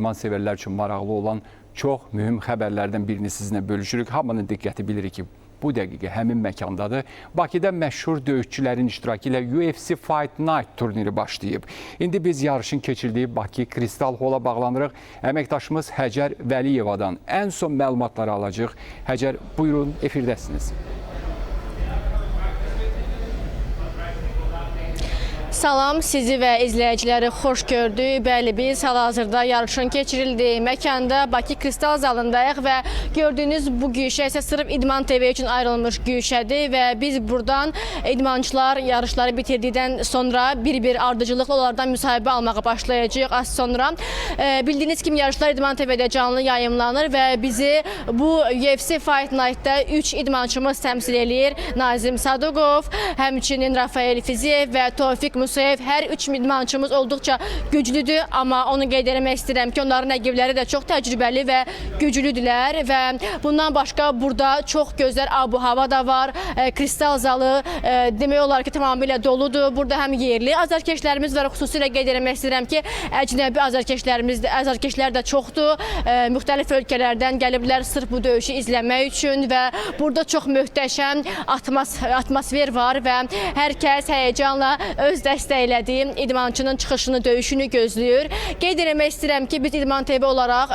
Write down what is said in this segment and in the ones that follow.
İdman severler üçün maraqlı olan çox mühüm xəbərlərdən birini sizinlə bölüşürük. Hamının diqqəti bilir ki, bu dəqiqə həmin məkandadır. Bakıda məşhur döyüşçülərin iştirakı ilə UFC Fight Night turniri başlayıb. İndi biz yarışın keçirdiyi Bakı Kristal Hola bağlanırıq. Əməkdaşımız Həcər Vəliyevadan ən son məlumatları alacaq. Həcər, buyurun, efirdəsiniz. Salam, sizi və izləyiciləri xoş gördük. Bəli, biz hal-hazırda yarışın keçirildiyi məkanda Bakı Kristal zalındayıq və gördüyünüz bu güşə isə sırf İdman TV üçün ayrılmış güşədir və biz buradan idmançılar yarışları bitirdikdən sonra bir-bir ardıcılıqla onlardan müsahibə almağa başlayacağıq az sonra. Bildiyiniz kimi yarışlar İdman TV'də canlı yayımlanır və bizi bu UFC Fight Night-da 3 idmançımız təmsil edir. Nazim Saduqov, həmçinin Rafael Fiziyev və Tofiq Musayev. Hər 3 idmançımız olduqca güclüdür, amma onu qeyd etmək istəyirəm ki, onların rəqibləri də çox təcrübəli və güclüdürlər və bundan başqa burada çox gözəl abu-hava da var. Kristal zalı demək olar ki, tamamilə doludur. Burada həm yerli azarkeşlərimiz var, xüsusilə qeyd etmək istəyirəm ki, əcnəbi azarkeşlər də çoxdur. Müxtəlif ölkələrdən gəliblər sırf bu döyüşü izləmək üçün və burada çox möhtəşəm atmosfer var və hər kəs həyecanla öz dəstəklədiyi idmançının çıxışını, döyüşünü gözləyir. Qeyd etmək istəyirəm ki, biz İdman TV olaraq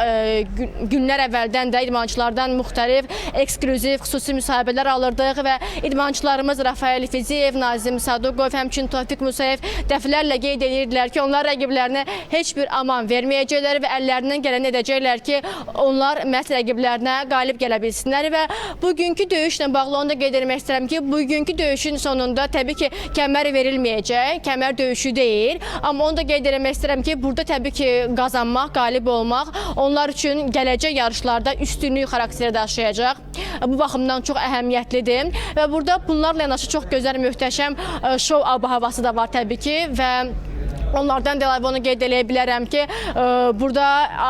günlər əvvəldən də idmançılardan müxtəlif, eksklüziv, xüsusi müsahibələr alırdıq və idmançılarımız Rafael Fiziyev, Nazim Saduqov, həmçinin Tofiq Musayev dəfələrlə qeyd edirdilər ki, onlar rəqiblərinə heç bir aman verməyəcəklər və əllərindən gələni edəcəklər ki, onlar məhz rəqiblərinə qalib gələ bilsinlər və bugünkü döyüşlə bağlı onu da qeyd etmək istəyirəm ki, bugünkü döyüşün sonunda təbii ki, kəmər verilməyəcək. Kəmər döyüşü deyil, amma onu da qeyd etmək istəyirəm ki, burada təbii ki, qazanmaq, qalib olmaq onlar üçün gələcək yarışlarda üstünlük xarakteri daşıyacaq. Bu baxımdan çox əhəmiyyətlidir və burada bunlarla yanaşı çox gözəl, möhtəşəm şov abu-havası da var təbii ki və onlardan da əlavə onu qeyd edə bilərəm ki, burada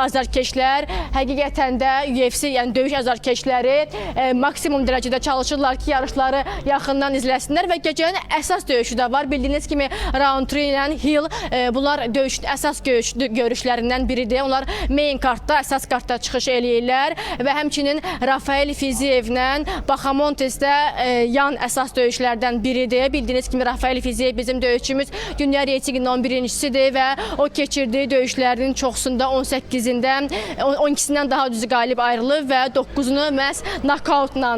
azarkeşlər həqiqətən də UFC, yəni döyüş azarkeşləri maksimum dərəcədə çalışırlar ki, yarışları yaxından izləsinlər və gecənin əsas döyüşü də var. Bildiyiniz kimi Roundtree ilə Hill bunlar döyüşün əsas görüşlərindən biridir. Onlar main kartda, əsas kartda çıxış eləyirlər və həmçinin Rafael Fiziyevlə Baxamontes də yan əsas döyüşlərdən biridir. Bildiyiniz kimi Rafael Fiziyev bizim döyüşçümüz dünya reytinqinin 11-ci və o keçirdiyi döyüşlərinin çoxsunda 12-sindən daha düzü qalib ayrılıb və 9-unu məhz nokautla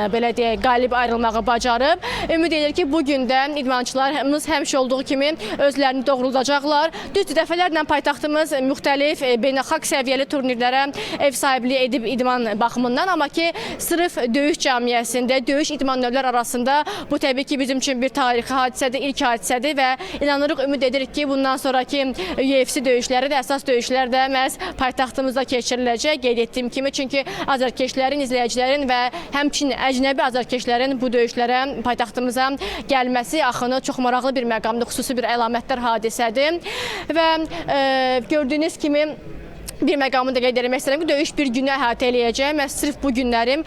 belə deyək, qalib ayrılmağı bacarıb. Ümid edir ki, bugün də idmançılarımız həmişə olduğu kimi özlərini doğruldacaqlar. Düzdür, dəfələrlə paytaxtımız müxtəlif beynəlxalq səviyyəli turnirlərə ev sahibliyi edib idman baxımından, amma ki, sırf döyüş cəmiyyəsində, döyüş idman növlər arasında bu təbii ki, bizim üçün bir tarixi hadisədir, ilk hadisədir və inanırıq, ümid edirik ki, bundan sonraki UFC döyüşləri də, əsas döyüşlər də məhz paytaxtımızda keçiriləcək, qeyd etdiyim kimi. Çünki azarkeşlərin, izləyicilərin və həmçinin əcnəbi azarkeşlərin bu döyüşlərə, paytaxtımıza gəlməsi, axını çox maraqlı bir məqamdır, xüsusi bir əlamətdar hadisədir və gördüyünüz kimi bir məqamı da qeyd etmək istəyirəm ki, döyüş bir günü əhatə eləyəcək. Məhz sırf bu günlərim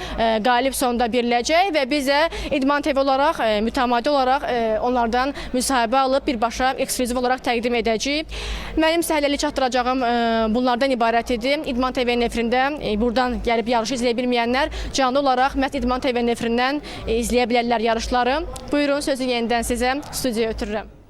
qalib sonunda biriləcək və bizə İdman TV olaraq, mütəmadi olaraq onlardan müsahibə alıb birbaşa eksklüziv olaraq təqdim edəcəyik. Mənim səhləli çatdıracağım bunlardan ibarət idi. İdman TV nefrində buradan gəlib yarışı izləyə bilməyənlər canlı olaraq məhz İdman TV nefrindən izləyə bilərlər yarışları. Buyurun, sözü yenidən sizə studiyaya ötürürəm.